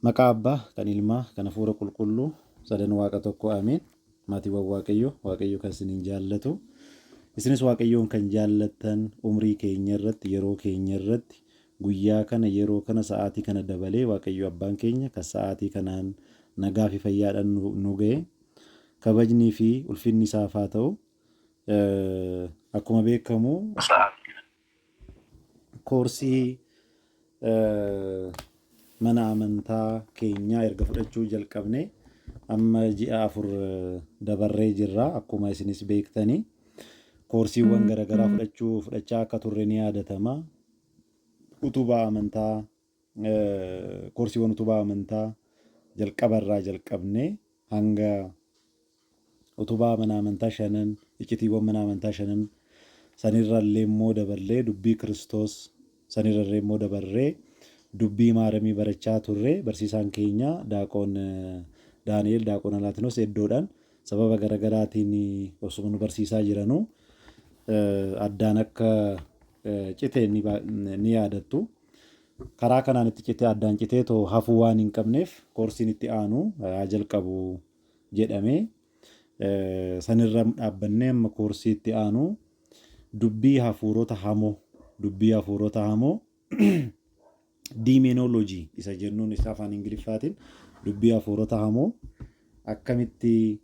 Maqaa Abbaa, kan Ilmaa, kan Hafuura Qulqulluu, sadan Waaqa tokko Ameen. Maatiiwwan Waaqayyo kan isiniin jaallatu. Isinis Waaqayyoon kan jaallattan umrii keenya irratti, yeroo keenya irratti, guyyaa kana, yeroo kana, sa'aatii kana dabalee Waaqayyo Abbaan keenya kan sa'aatii kanaan nagaa fi fayyaadhaan nu ga'e. Kabajnii fi ulfinni isaaf haa ta'u. Akkuma beekamu koorsii mana amantaa keenyaa erga fudhachuu jalqabne amma ji'a 4 dabarree jirra. Akkuma isinis beektanii koorsiiwwan garaagaraa fudhachaa akka turre ni yaadatama. Utubaa amantaa koorsiiwwan utubaa amantaa jalqabarraa jalqabne hanga utubaa mana amantaa 5 iccitiiwwan mana amantaa 5 sanirrallee immoo dabarree dubbii Kiristoos sanirrallee immoo dabarree dubbii maaramii barachaa turre. Barsiisaan keenya daaqoon Daani'el daaqoon Alaatinos iddoodhaan sababa garaagaraatiin osoo nu barsiisaa jiranu addaan akka cite ni yaadattu. Karaa kanaan itti cite addaan citee too hafuu waan hin qabneef koorsiin itti aanu haa jalqabu jedhamee sanirra dhaabbannee amma koorsii itti aanu dubbii hafuurota hamoo demonology isa jennuun isa afaan Ingiliffaatiin dubbii hafuurota hamoo akkamitti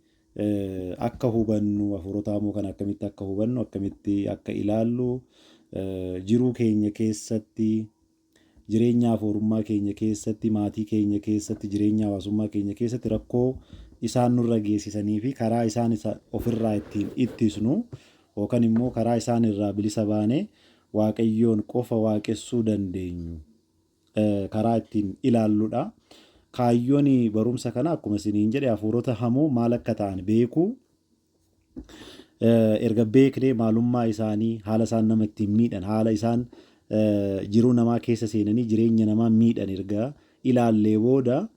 akka hubannu, hafuurota hamoo kana akkamitti akka hubannu, akkamitti akka ilaallu, jiruu keenya keessatti, jireenya hafuurummaa keenya keessatti, maatii keenya keessatti, jireenya hawaasummaa keenya keessatti rakkoo isaan nurra geessisanii fi karaa isaan ofirraa ittiin ittisnu yookaan immoo karaa isaan irraa bilisa baanee Waaqayyoon qofa waaqessuu dandeenyu karaa ittiin ilaalludha. Kaayyoon barumsa kana akkuma isiniin jedhe hafuurota hamoo maal akka ta'an beekuu, erga beeknee maalummaa isaanii, haala isaan nama ittiin miidhan, haala isaan jiruu namaa keessa seenanii jireenya namaa miidhan erga ilaallee booda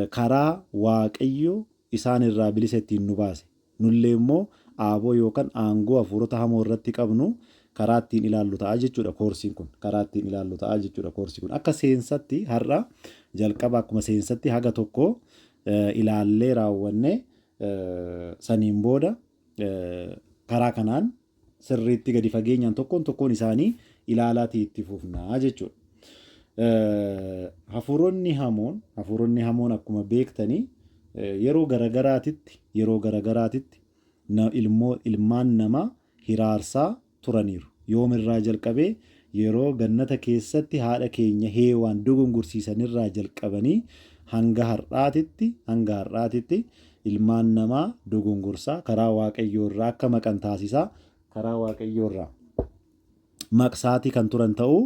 karaa Waaqayyo isaan irraa bilisa ittiin nu baase nullee immoo aaboo yookaan aangoo hafuurota hamoo irratti qabnu karaa ittiin ilaallu ta'a jechuudha. Koorsiin kun karaa ittiin ilaallu ta'a jechuudha. Koorsiin kun akka seensatti har'a jalqaba akkuma seensatti haga tokko ilaallee raawwanne saniin booda karaa kanaan sirriitti gadi fageenyaan tokkoon isaanii ilaalaatii itti fufnaa jechuudha. Hafuuronni hamoon akkuma beektanii yeroo garagaraatitti ilmaan namaa hiraarsaa turaniiru. Yoomirraa jalqabee yeroo gannata keessatti haadha keenya Heewaan dogongorsiisanirraa jalqabanii hanga har'aatitti ilmaan namaa dogongorsaa karaa Waaqayyoorraa akka maqan taasisaa karaa Waaqayyoorraa maqsaatii kan turan ta'uu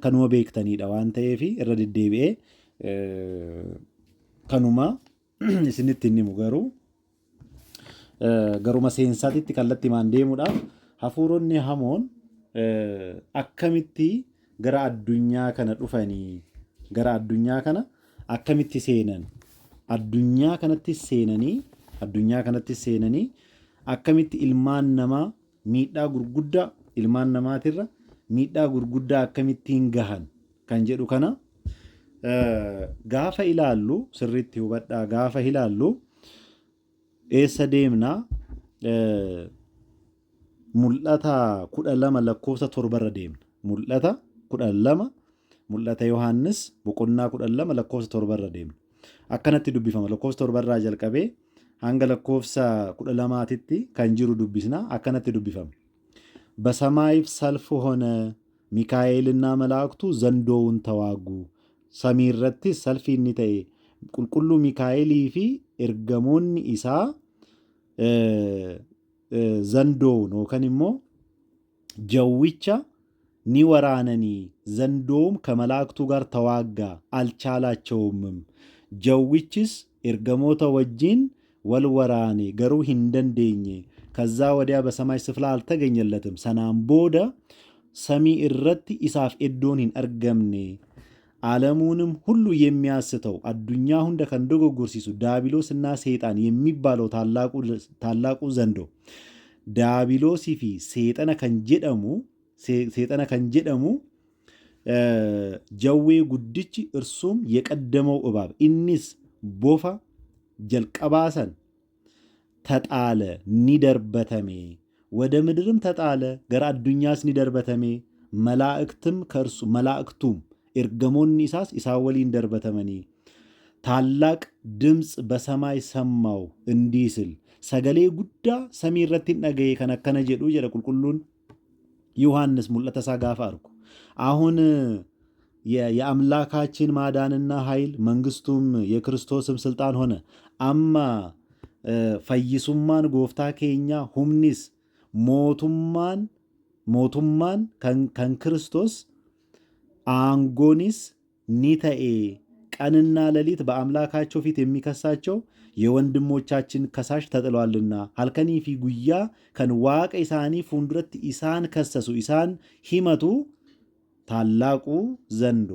kanuma beektanidha waan ta'eef irra deddeebi'ee kanuma isinitti himu garuma seensaatitti kallattii maan deemuudhaaf hafuuronni hamoon akkamitti gara addunyaa kana dhufanii gara addunyaa kana akkamitti seenan addunyaa kanatti seenanii akkamitti ilmaan namaa miidhaa gurguddaa ilmaan namaatirra miidhaa gurguddaa akkamittiin gahan kan jedhu kana gaafa ilaallu sirriitti hubadhaa. Gaafa ilaallu eessa deemnaa? Mul'ata 12 lakkoofsa 7 deemna. Mul'ata 12 mul'ata Yohaannis boqonnaa 12 lakkoofsa 7 deemna. Akkanatti dubbifama. Lakkoofsa 7 jalqabee hanga lakkoofsa 12tti kan jiru dubbisna. Akkanatti dubbifama. በሰማይ ሰልፍ ሆነ፣ ሚካኤልና መላእክቱ ዘንዶውን ተዋጉ። ሰሚ irratti salfi inni ta'e qulqulluu Mikaa'elii fi ergamoonni isaa zandoon yookaan immoo jawwicha ni waraananii zandoom ከመላእክቱ ጋር ተዋጋ አልቻላቸውምም። ጀዊችስ ergamoota wajjin wal waraane garuu hin dandeenye. ከዛ ወዲያ በሰማይ ስፍራ አልተገኘለትም። ሰናም ቦዳ ሰሚ irratti isaaf iddoon hin argamne. ዓለሙንም ሁሉ የሚያስተው አዱኛ ሁንደ kan dogoggorsiisu ዳቢሎስና ሰይጣን የሚባለው ታላቁ ዘንዶ ዳቢሎሲ fi seexana kan jedhamu jawwee guddichi irsuum የቀደመው እባብ innis bofa jalqabaasan ተጣለ ኒደርበተሜ ወደ ምድርም ተጣለ ገራ አዱኛስ ኒደርበተሜ መላእክቱም ኤርገሞኒ ኢሳስ ኢሳ ወሊን ደርበተመኒ ታላቅ ድምፅ በሰማይ ሰማው እንዲህ ስል ሰገሌ ጉዳ ሰሚ irratti dhagaye kan akkana jedhu jedha qulqulluun ዮሐንስ ሙልዕተ ሳጋፋ አርኩ አሁን የአምላካችን ማዳንና ኃይል መንግስቱም የክርስቶስም ስልጣን ሆነ አማ ፈይሱማን ጎፍታ ኬኛ ሁምኒስ ሞቱማን ከን ክርስቶስ አንጎኒስ ኒተኤ ቀንና ሌሊት በአምላካቸው ፊት የሚከሳቸው የወንድሞቻችን ከሳሽ ተጥሏልና halkanii fi guyyaa kan waaqa isaanii fuulduratti isaan kassasu isaan himatu ታላቁ ዘንዶ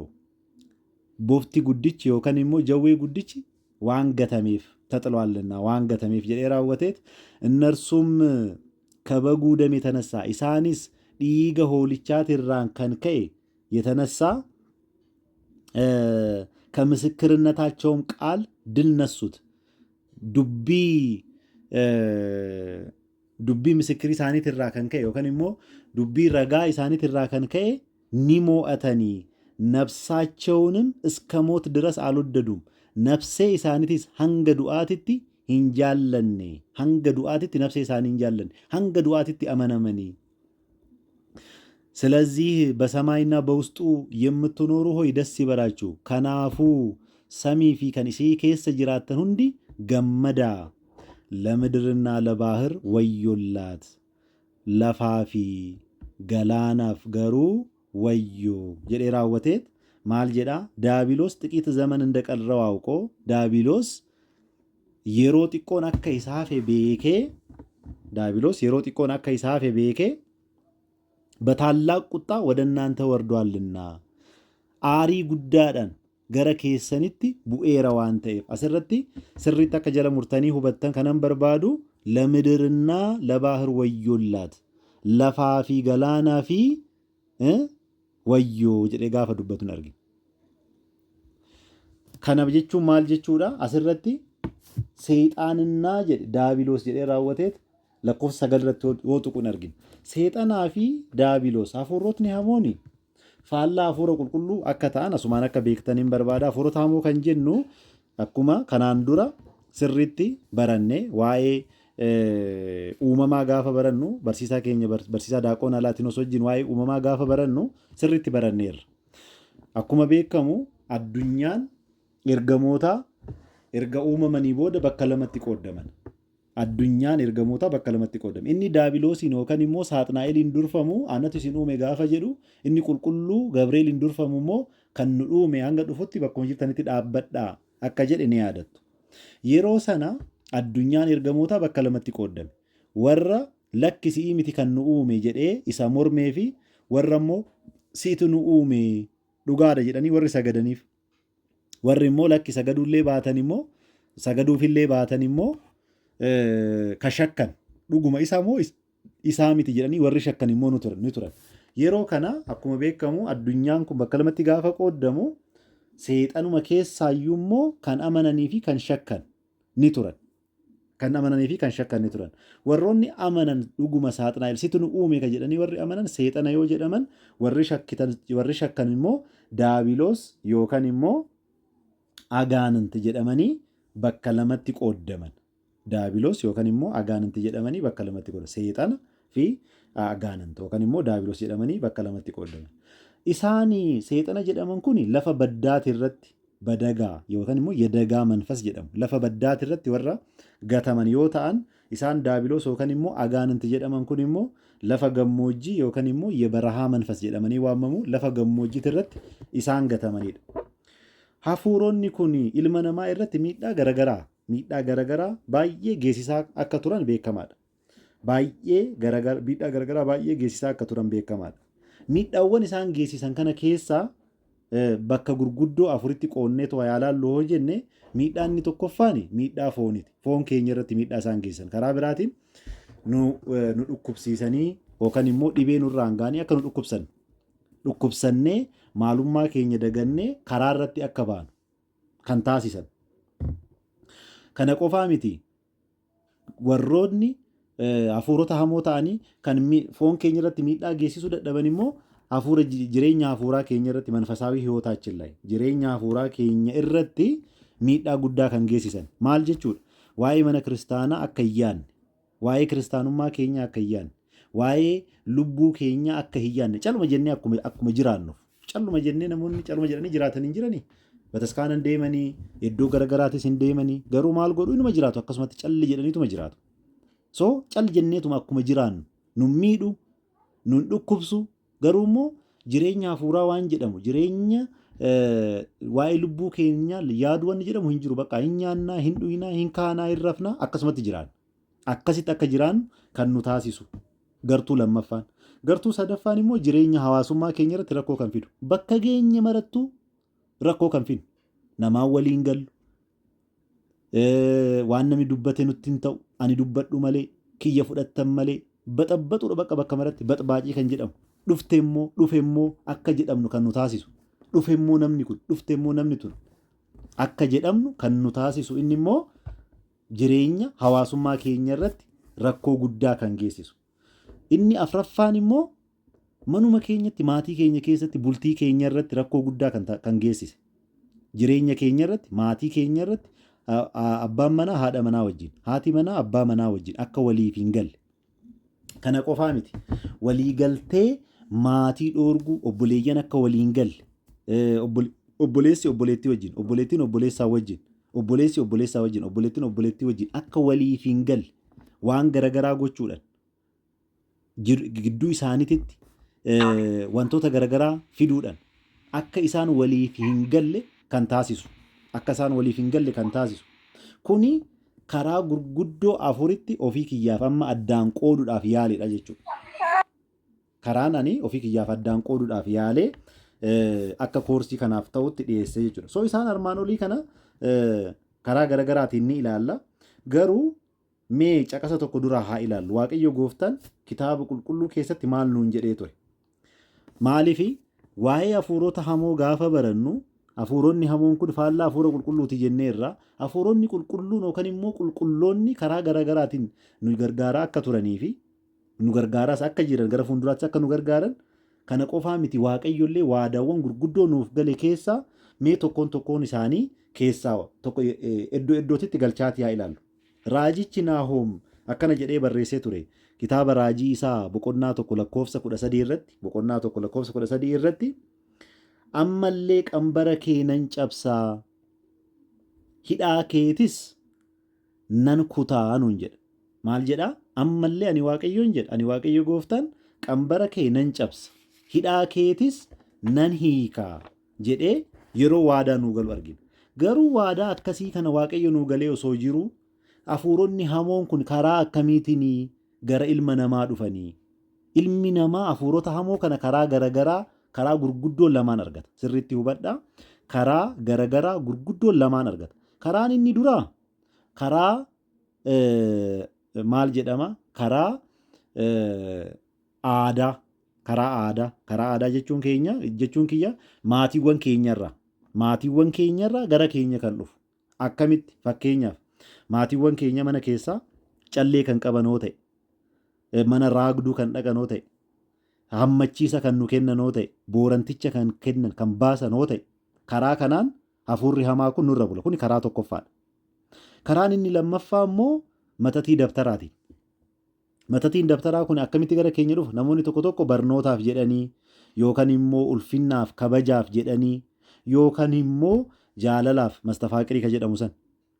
ቦፍቲ ጉድች yookaan immoo jawwee guddichi waan gatameef ተጥሏልና waan gatameef jedhee raawwateet እነርሱም ከበጉ ደም የተነሳ ኢሳኒስ dhiiga hoolichaatirraan kan ka'e የተነሳ ከምስክርነታቸውም ቃል ድል ነሱት dubbii ምስክር isaaniitirraa kan ka'e yookaan immoo dubbii ragaa isaaniitirraa kan ka'e ኒሞአተኒ ነፍሳቸውንም እስከ ሞት ድረስ አልወደዱም ነፍሴ ኢሳኒቲስ ሀንገ ዱአቲቲ ሂንጃለኔ ሀንገ ዱአቲቲ ነፍሴ ኢሳኒ ሂንጃለኔ ሀንገ ዱአቲቲ አመነመኒ ስለዚህ በሰማይና በውስጡ የምትኖሩ ሆይ ደስ ይበላችሁ ከናፉ ሰሚፊ ከንሲ ኬስ ጅራተን ሁንዲ ገመዳ ለምድርና ለባህር ወዮላት ለፋፊ ገላናፍ ገሩ ወዮ jedhee raawwateet maal jedha ዳቢሎስ ጥቂት ዘመን እንደቀረው አውቆ ዳቢሎስ yeroo xiqqoon akka isaafe beekee በታላቅ ቁጣ ወደ እናንተ ወርዷልና አሪ ጉዳዳን ገረ keessanitti bu'eera waan ta'eef asirratti sirriitti akka jala murtanii hubattan kanan barbaadu ለምድርና ለባህር ወዮላት lafaa fi galaanaa fi wayyoo jedhee gaafa dubbatuun argina. Kana jechuun maal jechuudha? Asirratti seexaaninnaa jedhe daabiloos jedhee raawwateet lakkoofsa 9 irratti yoo tuqun argina. Seexanaa fi daabiloos hafuurotni hamooni faallaa hafuura qulqulluu akka ta'an asumaan akka beektaniin barbaada. Hafuurota hamoo kan jennu akkuma kanaan dura sirriitti barannee waa'ee uumamaa gaafa barannu barsiisaa keenya barsiisaa daaqoon alaatinos wajjin waa'ee uumamaa gaafa barannu sirriitti baranneerra. Akkuma beekamu addunyaan ergamoota erga uumamanii booda bakka lamatti qoodaman. Addunyaan ergamoota bakka lamatti qoodaman. Inni daabiloosiin yookaan immoo saaxinaa'eliin durfamu anatu isin uume gaafa jedhu inni qulqulluu Gabreeliin durfamu immoo kan nu uume hanga dhufutti bakkuma jirtanitti dhaabbadhaa akka jedhe ni yaadattu. Yeroo sana addunyaan ergamoota bakka lamatti qoodame. Warra lakki si'ii miti kan nu uume jedhee isa mormee fi warra immoo siitu nu uume dhugaadha jedhanii warri sagadaniif. Warri immoo lakki sagaduullee baatan immoo sagaduufillee baatan immoo kashakkan dhuguma isaa moo isaa miti jedhanii warri shakkan immoo ni turan. Yeroo kana akkuma beekamu addunyaan kun bakka lamatti gaafa qoodamu seexanuma keessaayyuu immoo kan amananii fi kan shakkan ni turan. Kan amananii fi kan shakkan ni turan. Warroonni amanan dhuguma saaxinaa'el situ nu uume ka jedhanii warri amanan seexana yoo jedhaman warri shakkan immoo daabiloos yookaan immoo agaananti jedhamanii bakka lamatti qoodaman. Daabiloos yookaan immoo agaananti jedhamanii bakka lamatti qoodaman. Seexana fi agaananti yookaan immoo daabiloos jedhamanii bakka lamatti qoodaman. Isaanii seexana jedhaman kun lafa baddaati irratti badagaa yookaan immoo yedagaa manfas jedhamu. Lafa baddaati irratti warra gataman yoo ta'an isaan daabiloos yookaan immoo agaananti jedhaman kun immoo lafa gammoojjii yookaan immoo yebarahaa manfas jedhamanii waamamu. Lafa gammoojjiitti irratti isaan gatamanidha. Hafuuronni kun ilma namaa irratti miidhaa garagaraa baay'ee geessisaa akka turan beekamaadha. Miidhaa garagaraa baay'ee geessisaa akka turan beekamaadha. Miidhaawwan isaan geessisan kana keessaa bakka gurguddoo afuritti qoonneetu yaalaallu hoo jenne miidhaan inni tokkoffaan miidhaa fooniiti. Foon keenya irratti miidhaa isaan geessisan. Karaa biraatiin nu dhukkubsiisanii yookaan immoo dhibee nurraan gaanii akka nu dhukkubsan dhukkubsannee maalummaa keenya dagannee karaa irratti akka baanu kan taasisan. Kana qofaa miti warroonni hafuurota hamoo ta'anii kan foon keenya irratti miidhaa geessisuu dadhaban immoo hafuura jireenya hafuuraa keenya irratti manfasaawii hiyootaachillaa jireenya hafuuraa keenya irratti miidhaa guddaa kan geessisan maal jechuudha? Waa'ee mana kiristaanaa akka hin yaadne, waa'ee kiristaanummaa keenya akka hin yaadne, waa'ee lubbuu keenya akka hin yaadne caluma jennee akkuma jiraannuuf caluma jennee namoonni caluma jedhanii jiraatan hin jiranii. Bataskaanan deemanii iddoo garaagaraatis hin deemanii garuu maal godhu inuma jiraatu akkasumatti calli jedhaniituma jiraatu. So calli jenneetuma akkuma jiraannu nun miidhu nun dhukkubsu garuu immoo jireenya hafuuraa waan jedhamu jireenya waa'ee lubbuu keenya yaadu wanni jedhamu hin jiru. Bakka hin nyaannaa, hin dhuynaa, hin kaanaa, hin rafnaa akkasumatti jiraanna. Akkasitti akka jiraannu kan nu taasisu gartuu lammaffaan. Gartuu sadaffaan immoo jireenya hawaasummaa keenya irratti rakkoo kan fidu. Bakka geenye marattuu rakkoo kan fidu. Namaan waliin gallu. Waan namni dubbate nutti hin ta'u. Ani dubbadhu malee, kiyya fudhattan malee, baxabbaxuudha bakka maratti baxbaacii kan jedhamu. Dhufe immoo akka jedhamnu kan nu taasisu. Dhufe immoo namni kun, dhufte immoo namni tun akka jedhamnu kan nu taasisu. Inni immoo jireenya hawaasummaa keenya irratti rakkoo guddaa kan geessisu. Inni afraffaan immoo manuma keenyatti, maatii keenya keessatti, bultii keenya irratti rakkoo guddaa kan geessise. Jireenya keenya irratti, maatii keenya irratti abbaan manaa haadha manaa wajjin, haati manaa abbaa manaa wajjin akka waliif hin galle. Kana qofaa miti. Walii galtee maatii dhoorguu, obboleeyyan akka waliin galle. Obboleessi obboleettii wajjin, obboleettiin obboleessaa wajjin, obboleessi obboleessaa wajjin, obboleettiin obboleettii wajjin akka waliif hin galle waan garagaraa gochuudhaan gidduu isaaniititti wantoota garagaraa fiduudhaan akka isaan waliif hin galle kan taasisu. Akka isaan waliif hin galle kan taasisu. Kuni karaa gurguddoo afuritti ofii kiyyaaf amma addaan qooduudhaaf yaaleedha jechuudha. Karaan ani ofii kiyyaaf addaan qooduudhaaf yaalee akka koorsii kanaaf ta'utti dhiyeessee jechuudha. So isaan armaan olii kana karaa garagaraatiin ni ilaalla. Garuu mee caqasa tokko duraa haa ilaallu. Waaqayyo gooftaan kitaaba qulqulluu keessatti maal nuun jedhee ture? Maaliifi waa'ee hafuurota hamoo gaafa barannu hafuuronni hamoon kun faallaa hafuura qulqulluuti jenneerra. Hafuuronni qulqulluun yookaan immoo qulqulloonni karaa garagaraatiin nu gargaaraa akka turanii fi nu gargaaraas akka jiran gara fuulduraatti akka nu gargaaran kana qofaa miti. Waaqayyollee waadaawwan gurguddoo nuuf gale keessaa mee tokkoon isaanii keessaa tokko iddoo iddootitti galchaatii haa ilaallu. Raajichi Naahoom akkana jedhee barreessee ture. Kitaaba raajii isaa boqonnaa 1:13 irratti ammallee qambara kee nan cabsaa hidhaa keetis nan kutaa nuun jedha. Maal jedhaa? Ammallee ani waaqayyoon jedha. Ani waaqayyo gooftaan qambara kee nan cabsa hidhaa keetis nan hiikaa jedhee yeroo waadaa nuu galu argina. Garuu waadaa akkasii kana waaqayyo nuu galee osoo jiru hafuuronni hamoon kun karaa akkamiitiin gara ilma namaa dhufanii? Ilmi namaa hafuurota hamoo kana karaa garagaraa karaa gurguddoon lamaan argata. Sirriitti hubadhaa. Karaa garagaraa gurguddoon lamaan argata. Karaan inni duraa karaa maal jedhama? Karaa aadaa. Karaa aadaa jechuun kiyya maatiiwwan keenyarraa gara keenya kan dhufu. Akkamitti? Fakkeenyaaf maatiiwwan keenya mana keessaa callee kan qabanoo ta'e, mana raagduu kan dhaqanoo ta'e, hammachiisa kan nu kennanoo ta'e, booranticha kan kennan kan baasanoo ta'e, karaa kanaan hafuurri hamaa kun nurra bula. Kuni karaa tokkoffaadha. Karaan inni lammaffaa immoo matatii dabtaraati. Matatiin dabtaraa kun akkamitti gara keenya dhufu? Namoonni tokko barnootaaf jedhanii yookaan immoo ulfinnaaf kabajaaf jedhanii yookaan immoo jaalalaaf mastafaaqirii ka jedhamu san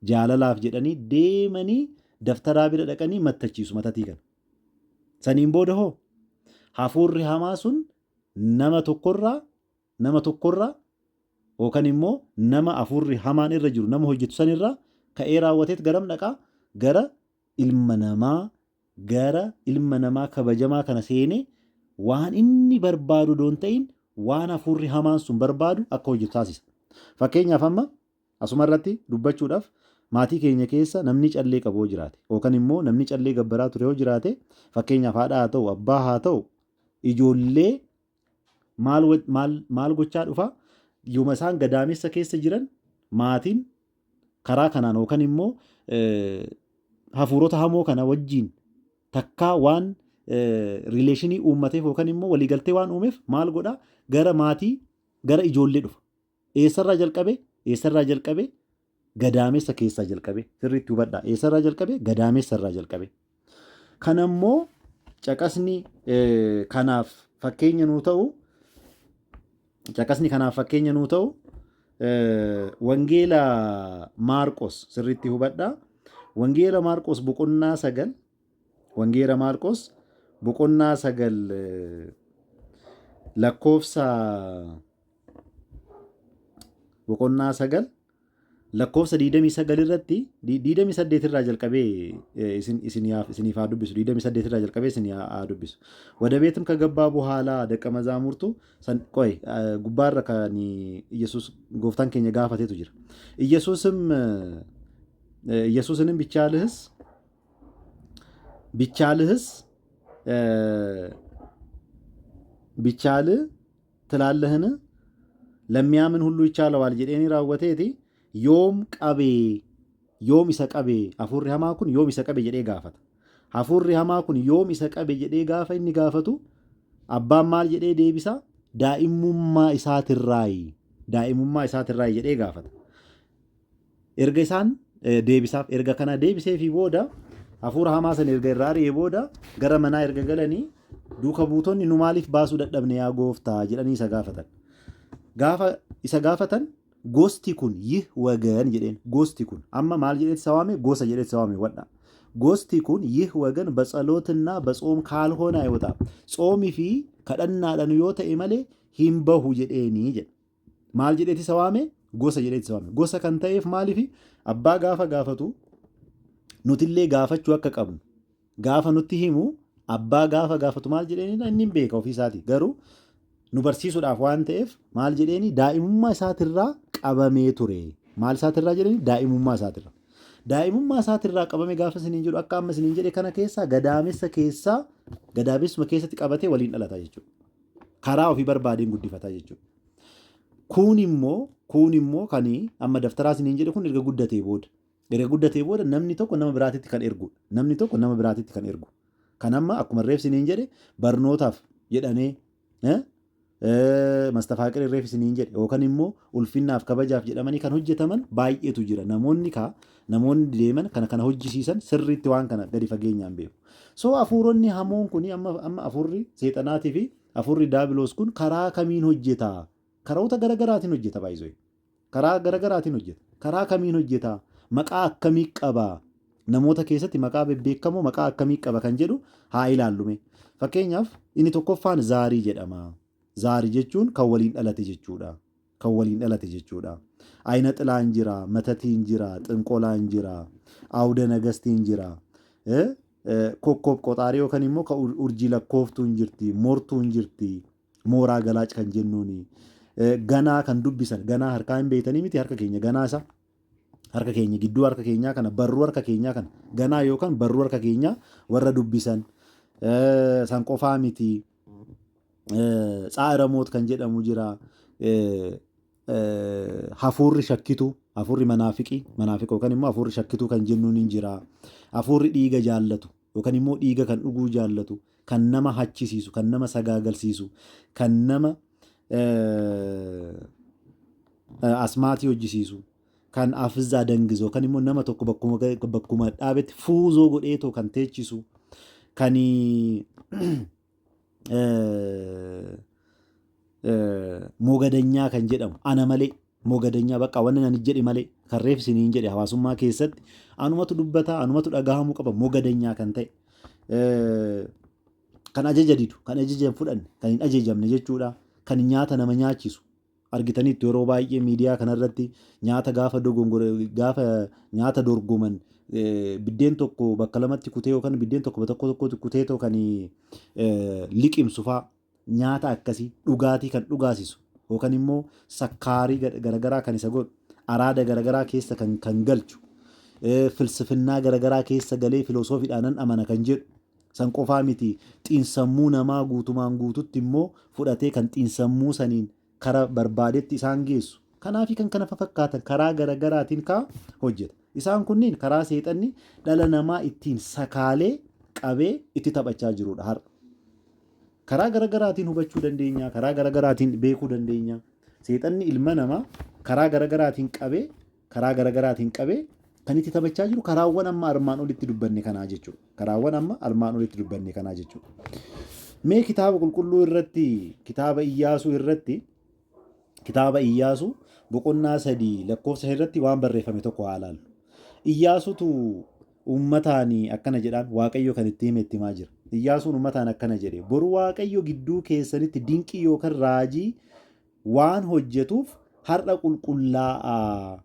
jaalalaaf jedhanii deemanii daftaraa bira dhaqanii mattachiisu matatii kana. Saniin booda hoo hafuurri hamaa sun nama tokkorraa yookaan immoo nama hafuurri hamaan irra jiru nama hojjetu sanirraa ka'ee raawwateet garam dhaqaa? Gara ilma namaa kabajamaa kana seenee waan inni barbaadu doon ta'in waan hafuurri hamaan sun barbaadu akka hojjetu taasisa. Fakkeenyaaf amma asuma irratti dubbachuudhaaf maatii keenya keessa namni callee qabu yoo jiraate yookaan immoo namni callee gabbaraa ture yoo jiraate fakkeenyaaf haadha haa ta'u abbaa haa ta'u ijoollee maal gochaa dhufa yooma isaan gadaamessa keessa jiran maatiin karaa kanaan yookaan immoo hafuurota hamoo kana wajjiin takkaa waan rileeshinii uummateef yookaan immoo waliigaltee waan uumeef maal godhaa gara maatii gara ijoollee dhufa. Eessarraa jalqabe gadaamessa keessaa jalqabe sirriitti hubadhaa. Eessarraa jalqabe gadaamessarraa jalqabe. Kanammoo caqasni kanaaf fakkeenya nuu ta'u wangeela Maarqos sirriitti hubadhaa. Wangeela Maarqos boqonnaa 9 lakkoofsa 29 irratti 28 irraa jalqabee isiniif haa dubbisu 28 irraa jalqabee isinii haa dubbisu. ወደ ቤትም ከገባ በኋላ ደቀ መዛሙርቱ ጉባራ kan ኢየሱስ ጎፍታን keenya gaafateetu jira. ኢየሱስንም ቢቻልህ ትላለህን? ለሚያምን ሁሉ ይቻለዋል jedheen raawwateeti yoom isa qabe hafuurri hamaa kun yoom isa qabe jedhee gaafata. Hafuurri hamaa kun yoom isa qabe jedhee gaafa inni gaafatu abbaan maal jedhee deebisa? Daa'imummaa isaatirraayi jedhee gaafata. Erga isaan deebisaaf erga kana deebiseefii booda hafuura hamaa sana erga irraa ari'ee booda gara manaa erga galanii duuka buutonni nu maaliif baasuu dadhabne yaa gooftaa jedhanii isa gaafatan. Gaafa isa gaafatan gosti kun yih wagan jedheen. Gosti kun amma maal jedheeti isa waame? Gosa jedheeti isa waame wadha. Gosti kun yih wagan በጸሎትና በጾም ካልሆነ አይወጣም ጾሚ fi kadhannaadhaan yoo ta'e malee hin bahu jedheeni jedha. Maal jedheeti isa waame? Gosa jedheeti isa waame. Gosa kan ta'eef maaliif abbaa gaafa gaafatu nutillee gaafachuu akka qabnu gaafa nutti himu abbaa gaafa gaafatu maal jedheeni inni hin beeka ofii isaati. Garuu nu barsiisuudhaaf waan ta'eef maal jedheeni daa'imummaa isaatirraa qabamee ture. Maal isaatirraa jedheeni? Daa'imummaa isaatirraa. Daa'imummaa isaatirraa qabame gaafa isiniin jedhu akka amma isiniin jedhe kana keessaa gadaamessuma keessatti qabatee waliin dhalataa jechuudha. Karaa ofii barbaadeen guddifataa jechuudha. Kun immoo kan amma daftaraa isiniin jedhe kun erga guddatee booda namni tokko nama biraatitti kan ergu. Kan amma akkuma reef isiniin jedhe barnootaaf jedhanee mastafaaqir reef isiniin jedhe yookaan immoo ulfinnaaf kabajaaf jedhamanii kan hojjetaman baay'eetu jira. Namoonni deeman kana hojjisiisan sirriitti waan kana gadi fageenyaan beeku. So hafuuronni hamoon kun amma hafuurri seexanaatii fi hafuurri daabiloos kun karaa kamiin hojjeta? Karoota garagaraatiin hojjeta baay'isoo. Karaa kamiin hojjeta? Maqaa akkamii qaba? Namoota keessatti maqaa bebbeekamoo maqaa akkamii qaba kan jedhu haa ilaallume. Fakkeenyaaf inni tokkoffaan zaarii jedhama. Zaarii jechuun kan waliin dhalate jechuudha. Ayina xilaan jira, matatiin jira, xinqolaan jira, awuda nagastiin jira. Kokkob qoxaarii yookaan immoo kan urjii lakkooftuun jirti, mortuun jirti, mooraa galaac kan jennuuni. Ganaa kan dubbisan, ganaa harkaa hin beeytanii miti harka keenya ganaa isa. Harka keenya gidduu harka keenyaa kana barruu harka keenyaa kana ganaa yookaan barruu harka keenyaa warra dubbisan san qofaa miti. Tsaa'iramoot kan jedhamu jira. Hafuurri shakkituu, hafuurri manaafiqii yookaan immoo hafuurri shakkituu kan jennuun hin jira. Hafuurri dhiiga jaallatu yookaan immoo dhiiga kan dhuguu jaallatu, kan nama hachisiisu, kan nama sagaagalsiisu, kan nama asmaatii hojjisiisu, kan afizaa dangisu yookaan immoo nama tokko bakkuma dhaabetti fuuzoo godheetoo kan teechisu, kan mogadanyaa kan jedhamu ana malee mogadanyaa bakka wanni ani jedhe malee kan reef isiniin jedhe hawaasummaa keessatti anumatu dubbataa anumatu dhagahamuu qaba mogadanyaa kan ta'e kan ajaja didu kan ajaja fudhanne kan hin ajajamne jechuudha. Kan nyaata nama nyaachisu argitanitti yeroo baay'ee miidiyaa kanarratti nyaata gaafa nyaata dorgoman biddeen tokko bakka lamatti kutee yookaan biddeen tokko tokkotti kutee kan liqimsu fa'aa nyaata akkasii dhugaatii kan dhugaasisu yookaan immoo sakkaarii garagaraa kan isa godhu araada garagaraa keessa kan galchu filsifinnaa garagaraa keessa galee filosoofiidhaan amana kan jedhu San qofaa miti xiinsammuu namaa guutumaan guututti immoo fudhatee kan xiinsammuu saniin kara barbaadetti isaan geessu. Kanaafi kan kana fakkaatan karaa garagaraatiin hojjeta. Isaan kunniin karaa seexanni dhala namaa ittiin sakaalee qabee itti taphachaa jirudha har'a. Karaa garagaraatiin hubachuu dandeenya, karaa garagaraatiin beekuu dandeenya. Seexanni ilma namaa karaa garagaraatiin qabee kan itti taphachaa jiru karaawwan amma armaan olitti dubbanne kanaa jechuudha. Karaawwan amma armaan olitti dubbanne kanaa jechuudha. Mee kitaaba qulqulluu irratti, kitaaba Iyyaasuu boqonnaa 3 lakkoofsa irratti waan barreeffame tokko haa ilaallu. Iyyaasuutu uummataan akkana jedhaan Waaqayyo kan itti himaa jira. Iyyaasuun uummataan akkana jedhe, boru Waaqayyo gidduu keessanitti dinqii yookaan raajii waan hojjetuuf har'a qulqullaa'aa.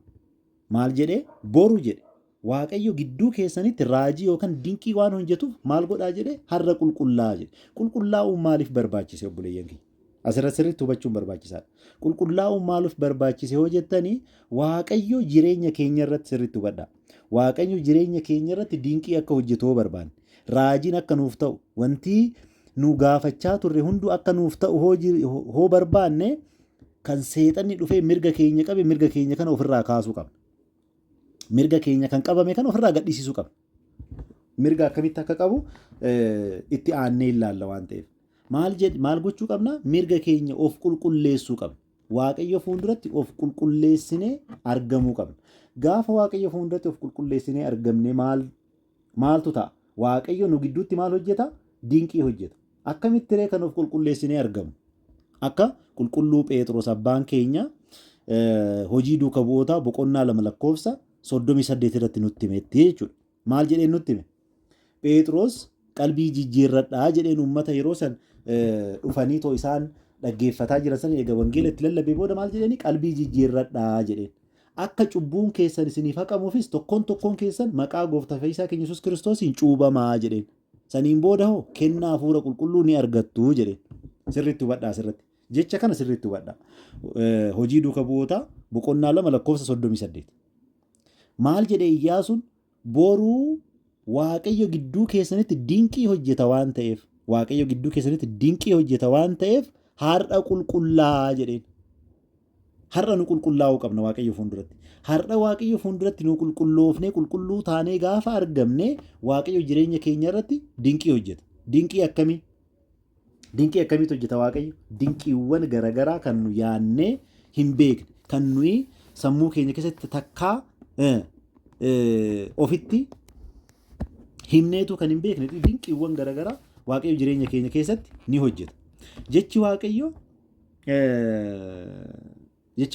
Maal jedhee? Boru jedhe. Waaqayyo gidduu keessanitti raajii yookaan dinqii waan hojjetuuf maal godhaa jedhee? Har'a qulqullaa'aa jedhe. Qulqullaa'uun maaliif barbaachise obboleeyyan keenya? Asirratti sirriitti hubachuun barbaachisaadha. Qulqullaa'uun maaliif barbaachise yoo jettanii Waaqayyo jireenya keenya irratti sirriitti hubadhaa. Waaqayyo jireenya keenya irratti dinqii akka hojjetu barbaanne. Raajiin akka nuuf ta'u, wanti nu gaafachaa turre hunduu akka nuuf ta'u hoo barbaanne kan seexanni dhufee mirga keenya qabe mirga keenya kana ofirraa kaasuu qabna. Mirga keenya kan qabame kan ofirraa gadhiisisuu qabna. Mirga akkamitti akka qabu itti aannee ilaalla waan ta'eef. Maal gochuu qabna? Mirga keenya of qulqulleessuu qabna. Waaqayyo fuulduratti of qulqulleessinee argamuu qabna. Gaafa Waaqayyo fuulduratti of qulqulleessinee argamne maaltu ta'a? Waaqayyo nu gidduutti maal hojjeta? Dinqii hojjeta. Akkamitti kan of qulqulleessinee argamu? Akka qulqulluu Phexros abbaan keenya hojii duuka bu'ootaa boqonnaa 2 lakkoofsa 38 irratti nutti himetti jechuudha. Maal jedheen nutti hime? Phexros qalbii jijjiirradhaa jedheen uummata yeroo san dhufanii too isaan dhaggeeffataa jiran sana egaa wangeela itti lallabee booda maal jedheeni? Qalbii jijjiirradhaa jedheen. Akka cubbuun keessan isiniif haqamuufis tokkoon keessan maqaa gooftaa fayyisaa keenya Yesuus Kiristoosiin cuubamaa jedheen. Saniin booda hoo kennaa hafuura qulqulluu ni argattu jedheen. Sirriitti hubadhaa asirratti. Jecha kana sirriitti hubadhaa. Hojii duuka bu'ootaa boqonnaa 2 lakkoofsa 38. Maal jedhee Iyyaasuun? Boruu Waaqayyo gidduu keessanitti dinqii hojjeta waan ta'eef, Waaqayyo gidduu keessanitti dinqii hojjeta waan ta'eef har'a qulqullaa'aa jedheen. Har'a nu qulqullaa'uu qabna Waaqayyo fuulduratti. Har'a Waaqayyo fuulduratti nu qulqulloofnee qulqulluu taanee gaafa argamne Waaqayyo jireenya keenya irratti dinqii hojjeta. Dinqii akkamii? Dinqii akkamiitu hojjeta Waaqayyo? Dinqiiwwan garaagaraa kan nu yaannee hin beekne, kan nuyi sammuu keenya keessatti takkaa ofitti himneetu kan hin beekne dinqiiwwan garaagaraa Waaqayyo jireenya keenya keessatti ni hojjeta. Jechi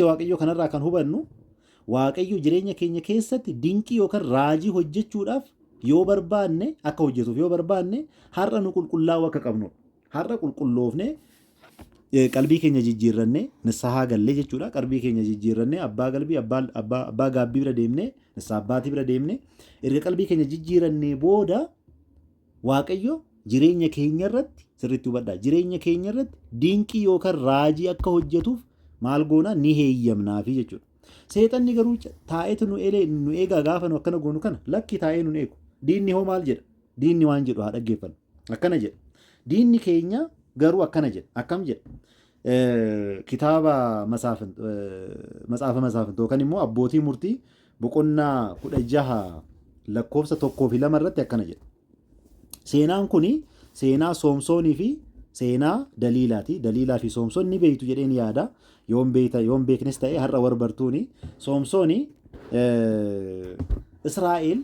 Waaqayyo kanarraa kan hubannu Waaqayyo jireenya keenya keessatti dinqii yookaan raajii hojjechuudhaaf yoo barbaanne akka hojjetuuf yoo barbaanne har'a nu qulqullaa'uu akka qabnudha. Har'a qulqulloofne qalbii keenya jijjiirrannee nissahaa gallee jechuudha. Qalbii keenya jijjiirrannee abbaa gaabbii bira deemnee nissaa abbaatii bira deemnee erga qalbii keenya jijjiirrannee booda Waaqayyo jireenya keenya irratti sirriitti hubadhaa. Jireenya keenya irratti dinqii yookaan raajii akka hojjetuuf maal goona ni heeyyamnaafi jechuudha. Seexanni garuu taa'eetu nu eegaa gaafa nu akkana goonu kana lakki taa'ee nu eegu. Diinni hoo maal jedha? Diinni waan jedhu haa dhaggeeffannu. Akkana jedha. Diinni keenya garuu akkana jedha. Akkam jedha? Kitaaba Matsaafa Masaafintoo yookaan immoo Abbootii Murtii boqonnaa 16 lakkoofsa 1 fi 2 irratti akkana jedha. Seenaan kuni seenaa Soomsoonii fi seenaa Daliilaati. Daliilaa fi Soomsoon ni beektu jedheen yaada. Yoon beeknes ta'e har'a warbartuuni. Soomsoonii Israa'el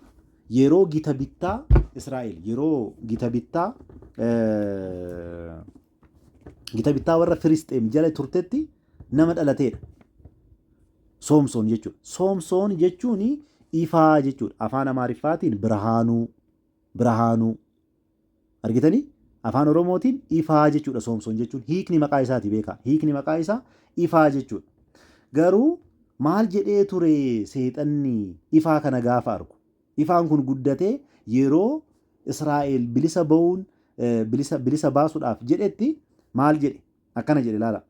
yeroo gita bittaa warra Filisxeem jala turtetti nama dhalateedha. Soomsoon jechuudha. Soomsoon jechuun ifaa jechuudha. Afaan Amaariffaatiin birahaanuu argitanii? Afaan Oromootiin ifaa jechuudha. Soomsoon jechuun hiikni maqaa isaati beekaa. Hiikni maqaa isaa ifaa jechuudha. Garuu maal jedhee ture seexanni ifaa kana gaafa argu? Ifaan kun guddatee yeroo Israa'el bilisa baasuudhaaf jedhetti maal jedhe? Akkana jedhe ilaala.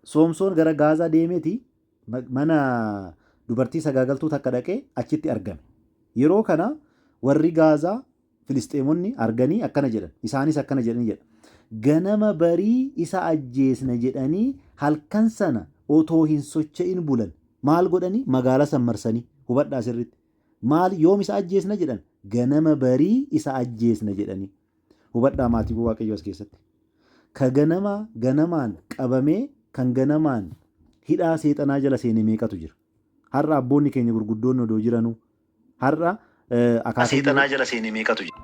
Soomsoon gara Gaazaa deemeeti mana dubartii sagaagaltuu takka dhaqee achitti argame. Yeroo kana warri Gaazaa Filisxeemonni arganii akkana jedhan. Isaanis akkana jedhanii jedha. Ganama barii isa ajjeesna jedhanii halkan sana otoo hin socho'in bulan. Maal godhanii? Magaalaa san marsanii. Hubadhaa sirriitti. Maal yoom isa ajjeesna jedhan? Ganama barii isa ajjeesna jedhanii. Hubadhaa maatii Waaqayyoo as keessatti. Ka ganamaan qabamee kan ganamaan hidhaa seexanaa jala seenee meeqatu jira? Har'a abboonni keenya gurguddoonni odoo jiranuu har'a akkaataa seexanaa jala seenee meeqatu jira?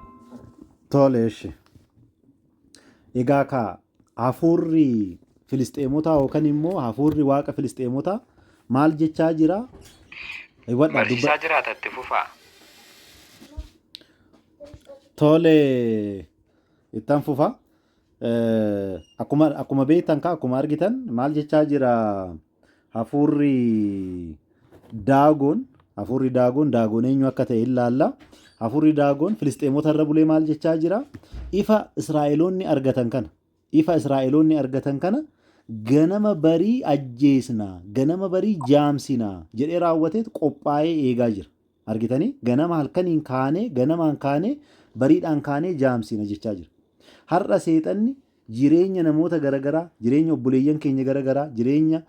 Toleesh. Egaa ka hafuurri Filisxeemotaa yookaan immoo hafuurri waaqa Filisxeemotaa maal jechaa jira? Barsiisaa jiraatatti fufaa. Tole ittaan fufaa. Akkuma beektan akkuma argitan maal jechaa jira hafuurri daagoon eenyu akka ta'e ilaalla. Hafuurri daagoon Filisxeemota irra bulee maal jechaa jira? Ifa Israa'eloonni argatan kana ganama barii ajjeesnaa, ganama barii jaamsinaa jedhee raawwateet qophaa'ee eegaa jira. Argitanii? Ganama halkaniin kaanee, ganamaan kaanee, bariidhaan kaanee jaamsina jechaa jira. Har'a seexanni jireenya namoota garaagaraa, jireenya obboleeyyan keenya garaagaraa, jireenya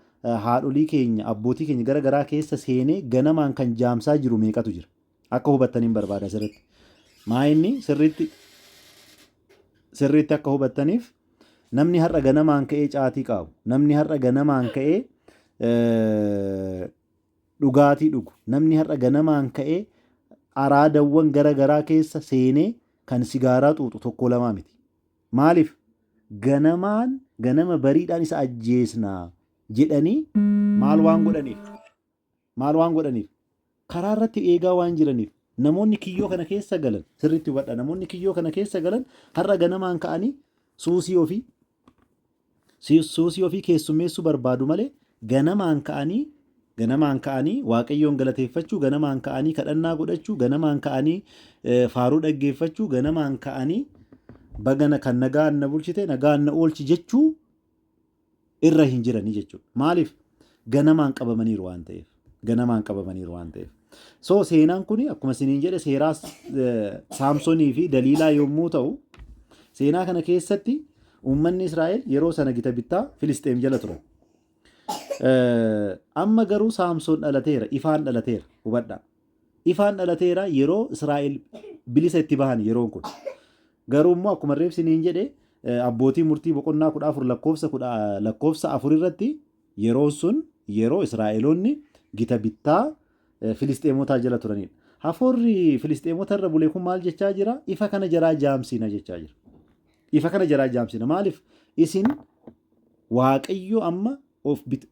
haadholii keenya, abbootii keenya garaagaraa keessa seenee ganamaan kan jaamsaa jiru meeqatu jira? Akka hubattaniin barbaada sirriitti. Maa inni sirriitti akka hubattaniif namni har'a ganamaan ka'ee caatii qaabu, namni har'a ganamaan ka'ee dhugaatii dhugu, namni har'a ganamaan ka'ee araadawwan garaagaraa keessa seenee kan sigaaraa xuuxu tokko lamaa miti. Maaliif? Ganama bariidhaan isa ajjeesnaa jedhanii maal waan godhaniif? Karaa irratti eegaa waan jiraniif namoonni kiyyoo kana keessa galan sirriitti hubadha. Namoonni kiyyoo kana keessa galan har'a ganamaan ka'anii suusii ofii keessummeessuu barbaadu malee ganamaan ka'anii waaqayyoon galateeffachuu, ganamaan ka'anii kadhannaa godhachuu, ganamaan ka'anii faaruu dhaggeeffachuu, ganamaan ka'anii bagana kan nagaan na bulchite nagaan na oolchi jechuu irra hin jiranii jechuudha. Maaliif? Ganamaan qabamaniiru waan ta'eef. So seenaan kun akkuma isiniin jedhe seeraa Saamsoonii fi Daliilaa yommuu ta'u, seenaa kana keessatti uummanni Israa'el yeroo sana gita bittaa Filisxeem jala ture. Amma garuu Saamsoon dhalateera, ifaan dhalateera. Hubadhaa. Ifaan dhalateera yeroo Israa'el bilisa itti bahan yeroon kun. Garuu immoo akkuma reefsiniin jedhe abbootii murtii boqonnaa 14 lakkoofsa 4 irratti yeroon sun yeroo Israa'eloonni gita bittaa Filisxeemotaa jala turanidha. Hafuurri Filisxeemota irra bulee kun maal jechaa jira? Ifa kana jaraa jaamsina jechaa jira. Ifa kana jaraa jaamsina. Maaliif? Isin Waaqayyo amma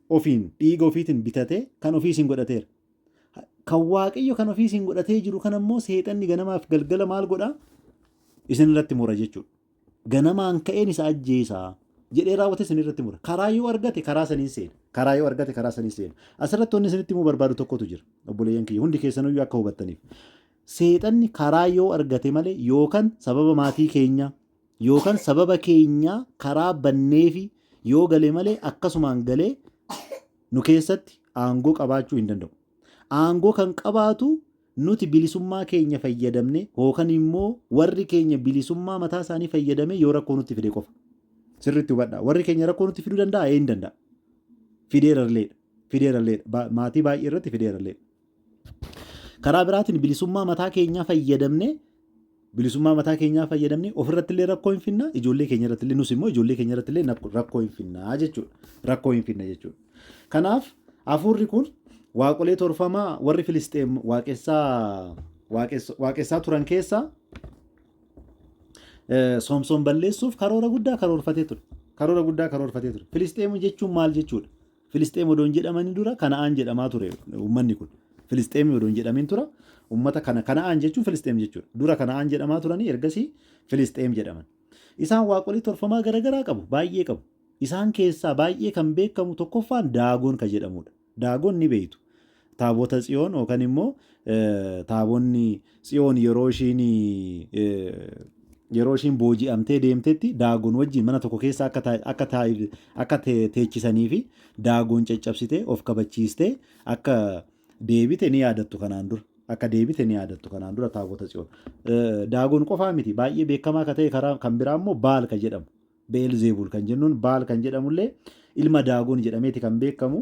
ofiin dhiiga ofiitiin bitatee kan ofii isin godhateera. Kan Waaqayyo kan ofii isin godhatee jiru kan ammoo seexanni ganamaaf galgala maal godhaa? Isin irratti mura jechuudha. Ganamaan ka'een isa ajjeesaa jedhee raawwate isin irratti mura. Karaa yoo argate karaa saniin seena. Asirratti wanni isinitti immoo barbaadu tokkotu jira. Obboleeyyan kiyya hundi keessaniyyuu akka hubattaniif. Seexanni karaa yoo argate malee yookaan sababa maatii keenyaa yookaan sababa keenyaa karaa banneefi yoo galee malee akkasumaan galee nu keessatti aangoo qabaachuu hin danda'u. Aangoo kan qabaatu nuti bilisummaa keenya fayyadamne yookaan immoo warri keenya bilisummaa mataa isaanii fayyadame yoo rakkoo nutti fide qofa. Sirriitti hubadhaa. Warri keenya rakkoo nutti fiduu danda'a? Hin danda'a. Fideeralleedha. Maatii baay'ee irratti fideeralleedha. Karaa biraatiin bilisummaa mataa keenyaa fayyadamne ofirratti illee rakkoo hin finna, ijoollee keenya irratti illee nus immoo ijoollee keenya irratti illee rakkoo hin finna jechuudha. Kanaaf hafuurri kun waaqolee torfamaa warri Filisxeem waaqessaa turan keessaa Soomsoon balleessuuf karoora guddaa karoorfatee ture. Filisxeem jechuun maal jechuudha? Filisxeem odoon jedhamanii dura Kana'aan jedhamaa ture uummanni kun. Filisxeem odoon jedhamin tura uummata Kana'aan jechuun Filisxeem jechuudha. Dura Kana'aan jedhamaa turanii ergasii Filisxeem jedhaman. Isaan waaqolii torfamaa garaagaraa qabu, baay'ee qabu. Isaan keessaa baay'ee kan beekamu tokkoffaan Daagoon kan jedhamudha. Daagoon ni beektu. Taabota Tsiyoon yookaan immoo taabonni Tsiyoon yeroo ishiin booji'amtee deemtetti Daagoon wajjin mana tokko keessa akka teechisanii fi Daagoon caccabsitee of kabachiistee akka deebite ni yaadattu kanaan dura. akka deebite ni yaadattu kanaan dura taabota tsiyoon. Daagoon qofaa miti baay'ee beekamaa akka ta'e karaa kan biraa immoo baal kan jedhamu beelzeebul kan jennuun baal kan jedhamullee ilma daagoon jedhameeti kan beekamu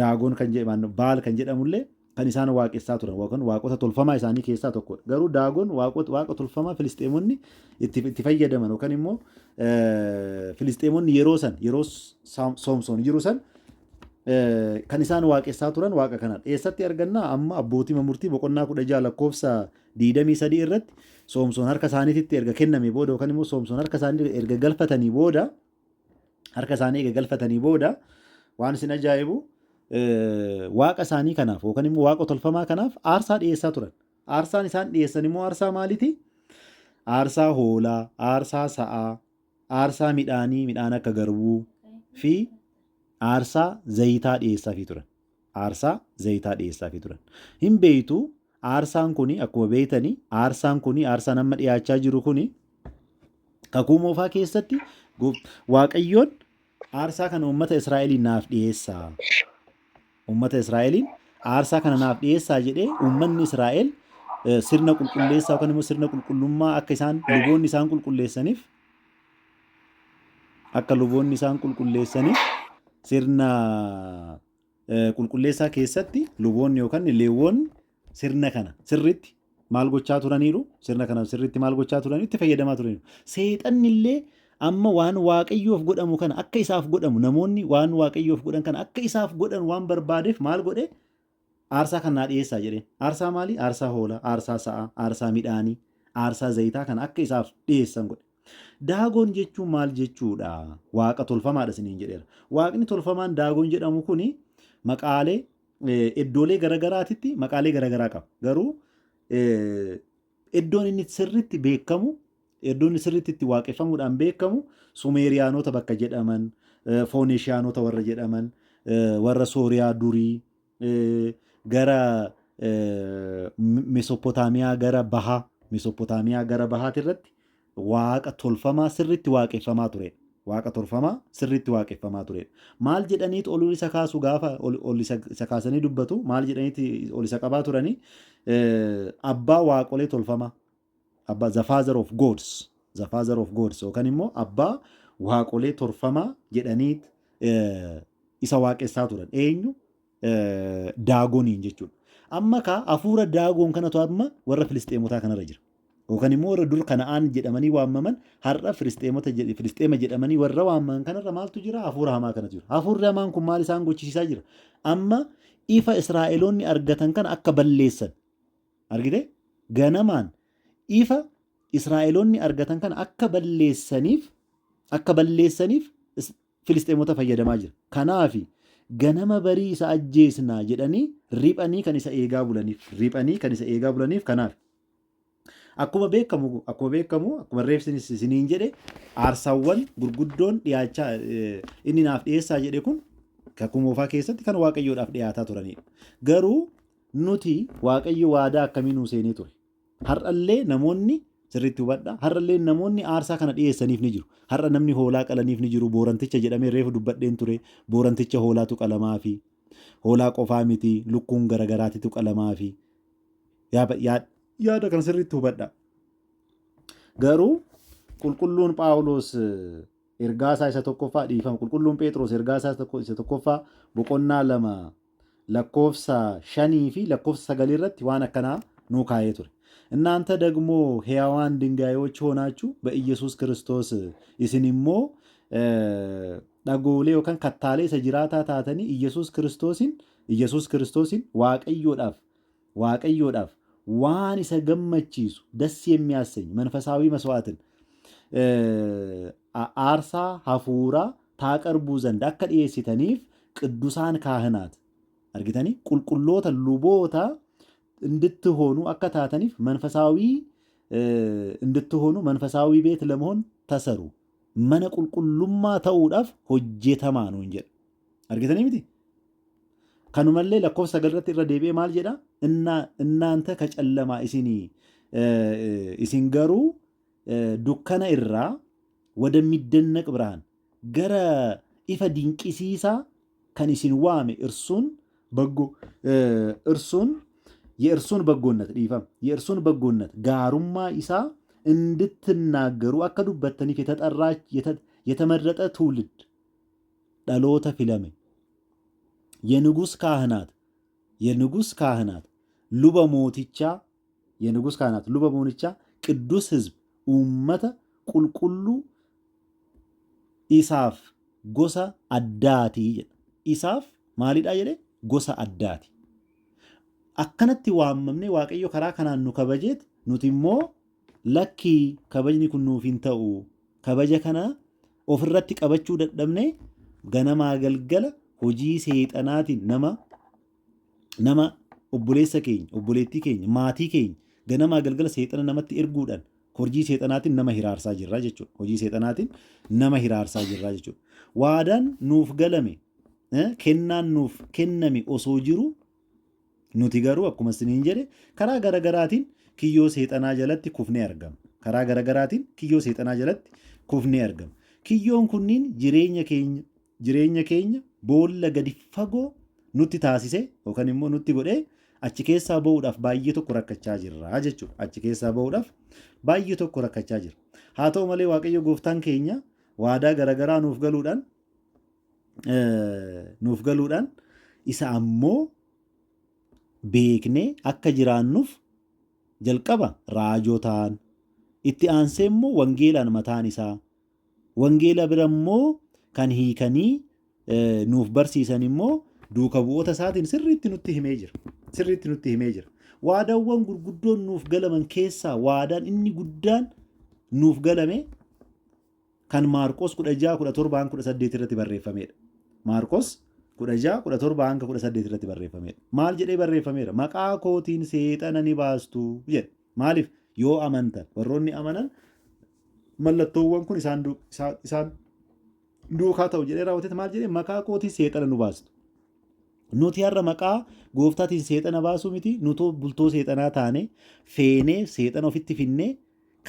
daagoon kan jedhamu baal kan jedhamullee kan isaan waaqessaa turan yookaan waaqota tolfamaa isaanii keessaa tokkodha. Garuu daagoon waaqa tolfamaa Filisxeemonni itti fayyadaman yookaan immoo Filisxeemonni yeroo Soomsoon jiru san kan isaan waaqessaa turan waaqa kanadha. Eessatti argannaa amma abbootii murtii boqonnaa 16 lakkoofsa 23 irratti Soomsoon harka isaaniitti erga kenname booda yookaan immoo Soomsoon harka isaanii erga galfatanii booda waan isin ajaa'ibu waaqa isaanii kanaaf yookaan immoo waaqa tolfamaa kanaaf aarsaa dhiyeessaa turan. Aarsaan isaan dhiyeessan immoo aarsaa maaliiti? Aarsaa hoolaa, aarsaa sa'aa, aarsaa midhaan akka garbuu fi aarsaa zayitaa dhiyeessaafii turan. Aarsaa zayitaa dhiyeessaafii turan. Hin beeytu aarsaan kuni akkuma beeytanii aarsaan kuni aarsaan amma dhiyaachaa jiru kuni kakuu moofaa keessatti Waaqayyoon aarsaa kana uummata Israa'eliin naaf dhiyeessaa. Uummata Israa'eliin aarsaa kana naaf dhiyeessaa jedhee uummanni Israa'el sirna qulqulleessaa yookaan immoo sirna qulqullummaa akka isaan luboonni isaan qulqulleessaniif sirna qulqulleessaa keessatti luboonni yookaan leewwonni sirna kana sirriitti maal gochaa turaniiru? Sirna kana sirriitti maal gochaa turaniiru? Itti fayyadamaa turaniiru. Seexanni illee amma waan waaqayyoof godhamu kana akka isaaf godhamu namoonni waan waaqayyoof godhan kana akka isaaf godhan waan barbaadeef maal godhe? Aarsaa kanaa dhiyeessaa jedheen. Aarsaa maali? Aarsaa hoolaa, aarsaa sa'aa, aarsaa midhaanii, aarsaa zayitaa kana akka isaaf dhiyeessan godhe. Daagoon jechuun maal jechuudha? Waaqa tolfamaadha isiniin jedheera. Waaqni tolfamaan daagoon jedhamu kuni maqaalee iddoolee garagaraatitti maqaalee garagaraa qaba. Garuu iddoon inni sirriitti beekamu, iddoon inni sirriitti itti waaqeffamuudhaan beekamu Sumeeriyaanota bakka jedhaman, Foonishiyaanota warra jedhaman, warra Sooriyaa durii, gara Mesopotaamiyaa gara bahaati irratti waaqa tolfamaa sirriitti waaqeffamaa turedha. Waaqa tolfamaa sirriitti waaqeffamaa turedha. Maal jedhaniit ol isa kaasu gaafa ol isa kaasanii dubbatu maal jedhaniit ol isa qabaa turanii abbaa waaqolee tolfamaa abbaa the father of gods yookaan immoo abbaa waaqolee tolfamaa jedhaniit isa waaqessaa turan. Eenyu? Daagoniin jechuudha. Amma hafuura daagoon kanatu amma warra Filisxeemotaa kanarra jira. Yookaan immoo warra dur Kana'aan jedhamanii waamaman har'a Filisxeema jedhamanii warra waamaman kanarra maaltu jira? Hafuura hamaa kanatu jira. Hafuurri hamaan kun maal isaan gochisiisaa jira? Amma ifa Israa'eloonni argatan kana akka balleessan argite? Ganamaan ifa Israa'eloonni argatan kana akka balleessaniif Filisxeemota fayyadamaa jira. Kanaafi ganama barii isa ajjeesnaa jedhanii riphanii kan isa eegaa bulaniif kanaaf akkuma beekamu reefsin isiniin jedhe aarsaawwan gurguddoon dhiyaachaa inni naaf dhiyeessaa jedhe kun kakuu moofaa keessatti kan waaqayyoodhaaf dhiyaataa turanidha. Garuu nuti waaqayyo waadaa akkamii nuu seenee ture? Har'allee namoonni sirriitti hubadhaa. Har'allee namoonni aarsaa kana dhiyeessaniif ni jiru. Har'a namni hoolaa qalaniif ni jiru. Booranticha jedhamee reefu dubbadheen ture. Booranticha hoolaatu qalamaa fi hoolaa qofaa miti lukkuun garagaraatitu qalamaa fi yaada kan sirriitti hubadhaa. Garuu qulqulluun Phaawulos ergaasaa isa tokkoffaa dhiifama. Qulqulluun Phexros ergaasaa isa tokkoffaa boqonnaa 2 lakkoofsa 5 fi lakkoofsa 9 irratti waan akkanaa nuu kaa'ee ture. እናንተ ደግሞ ሕያዋን ድንጋዮች ሆናችሁ በኢየሱስ ክርስቶስ ኢስኒሞ ዳጎሌ ወከን ካታሌ ሰጅራታ ታተኒ ኢየሱስ ክርስቶስን ዋቀዮዳፍ ዋን ይሰገመቺሱ ደስ የሚያሰኝ መንፈሳዊ መስዋዕትን አርሳ ሀፉራ ታቀርቡ ዘንድ አከዲየሲተኒፍ ቅዱሳን ካህናት አርጊተኒ ቁልቁሎተ ሉቦታ እንድትሆኑ አከታተኒፍ መንፈሳዊ ቤት ለመሆን ተሰሩ መነ ቁልቁሉማ ተውዳፍ ሆጀተማ ነው እንጂ አርገተኒ ምቲ ከኑመለ ለኮፍ ሰገድረት ይረዴቤ ማል ጀዳ እና እናንተ ከጨለማ ኢሲንገሩ ዱከና ኢራ ወደሚደነቅ ብርሃን ገረ ኢፈ ዲንቂሲሳ ከን ኢሲን ዋሜ እርሱን የእርሱን በጎነት ዲፈም የእርሱን በጎነት ጋሩማ ኢሳ እንድትናገሩ አከዱበተኒፍ የተመረጠ ትውልድ ዳሎተ ፊለሜ የንጉስ ካህናት ሉበ ሞቲቻ የንጉስ ካህናት ሉበ ሞቲቻ ቅዱስ ህዝብ ኡመተ ቁልቁሉ ኢሳፍ ጎሳ አዳቲ ኢሳፍ ማሊዳ jedhe gosa addaati akkanatti waammamne waaqayyo karaa kanaan nu kabajeet nuti immoo lakkii kabajni kun nuuf hin ta'u kabaja kana ofirratti qabachuu dadhabne ganamaa galgala hojii seexanaatiin nama obboleessa keenya obboleettii keenya maatii keenya ganamaa galgala seexana namatti erguudhaan hojii seexanaatiin nama hiraarsaa jirra jechuudha. Hojii seexanaatiin nama hiraarsaa jirra jechuudha. Waadaan nuuf galame kennaan nuuf kenname osoo jiru nuti garuu akkuma isiniin jedhe karaa garagaraatiin kiyyoo seexanaa jalatti kufnee argama. Karaa garagaraatiin kiyyoo seexanaa jalatti kufnee argama. Kiyyoon kunniin jireenya keenya boolla gadi fagoo nutti taasise yookaan immoo nutti godhee achi keessaa ba'uudhaaf baay'ee tokko rakkachaa jirra jechuudha. Achi keessaa ba'uudhaaf baay'ee tokko rakkachaa jira. Haa ta'u malee Waaqayyo gooftaan keenya waadaa garagaraa nuuf galuudhaan isa ammoo beeknee akka jiraannuuf jalqaba raajotaan itti aansee immoo wangeelaan mataan isaa wangeela bira immoo kan hiikanii nuuf barsiisan immoo duuka bu'oota isaatiin sirriitti nutti himee jira. Waadaawwan gurguddoon nuuf galaman keessaa waadaan inni guddaan nuuf galame kan Maarqos 16:17 irratti barreeffamedha. Maarqos 16:17 irratti barreeffamedha. Maal jedhee barreeffameera? Maqaa kootiin seexana ni baastu jedhe. Maaliif? Yoo amantan warroonni amanan mallattoowwan kun isaan duukaa ta'u jedhee raawwateet maal jedhee maqaa kootiin seexana nu baastu. Nuti har'a maqaa gooftaatiin seexana baasuu miti nutoo bultoo seexanaa taane feenee seexana ofitti finnee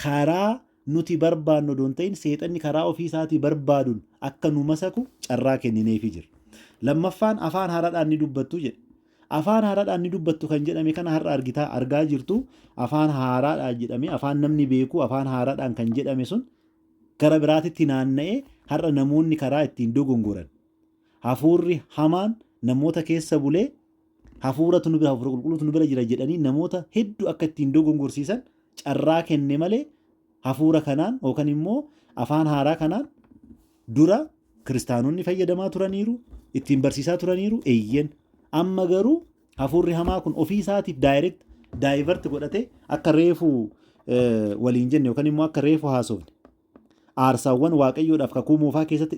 karaa nuti barbaannu doon ta'in seexanni karaa ofii isaatii barbaaduun akka nu masaku carraa kennineefi jira. Lammaffaan afaan haaraadhaan ni dubbattu jedhe. Afaan haaraadhaan ni dubbattu kan jedhame kana har'a argaa jirtu afaan haaraadhaan jedhame afaan namni beeku afaan haaraadhaan kan jedhame sun gara biraatitti naanna'ee har'a namoonni karaa ittiin dogongoran. Hafuurri hamaan namoota keessa bulee hafuura qulqulluutu nu bira jira jedhanii namoota hedduu akka ittiin dogongorsiisan carraa kenne malee hafuura kanaan yookaan immoo afaan haaraa kanaan dura kiristaanonni fayyadamaa turaniiru ittiin barsiisaa turaniiru eeyyen amma garuu hafuurri hamaa kun ofii isaatiif daayivert godhate akka reefu waliin jenne yookaan immoo akka reefu haasofne aarsaawwan waaqayyoodhaaf kakuu moofaa keessatti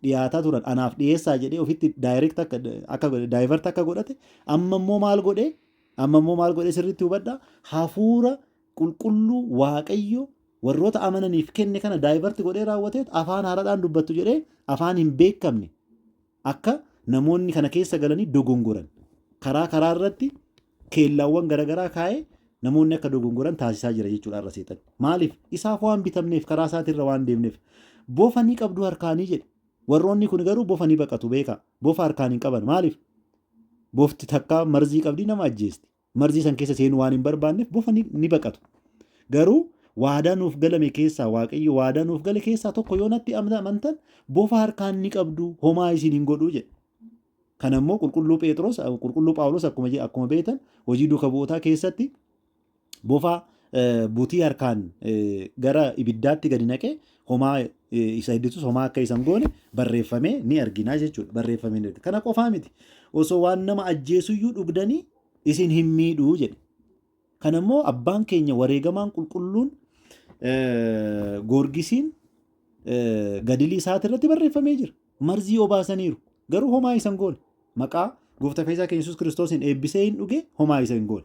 dhiyaataa turan anaaf dhiyeessaa jedhee ofitti daayivert akka godhate amma immoo maal godhee sirriitti hubadhaa hafuura qulqulluu waaqayyo warroota amananiif kenne kana daayivert godhee raawwateet afaan haaraadhaan dubbattu jedhee afaan hin beekamne akka namoonni kana keessa galanii dogongoran karaa irratti keellaawwan garagaraa kaa'ee namoonni akka dogongoran taasisaa jira jechuudha irra seexan. Maaliif? Isaaf waan bitamneef karaa isaatirra waan deemneef. Bofa ni qabdu harkaanii jedhe. Warroonni kun garuu bofa ni baqatu beeka. Bofa harkaan hin qaban. Maaliif? Bofti takka marzii qabdi nama ajjeesti. Marzii san keessa seenuu waan hin barbaanneef bofa ni baqatu. Garuu waadaa nuuf galame keessaa waaqayyo waadaa nuuf gale keessaa tokko yoo natti amantan bofa harkaan ni qabdu homaa isin hin godhuu jedhe. Kanammoo qulqulluu Phaawulos akkuma beektan hojii duuka bu'ootaa keessatti bofa butii harkaan gara ibiddaatti gadi naqee homaa isa hedditus homaa akka isan goone barreeffamee ni arginaa jechuudha. Barreeffamee ni argina. Kana qofaa miti. Osoo waan nama ajjeesuyyuu dhugdanii isin hin miidhuu jedhe. Kanammoo abbaan keenya wareegamaan qulqulluun Goorgisiin gadilii isaati irratti barreeffamee jira. Marzii obaasaniiru. Garuu homaa isan goone. Maqaa gooftaa fayyisaa keenya Yesuus Kiristoosiin eebbisee hin dhuge homaa isa hin goone.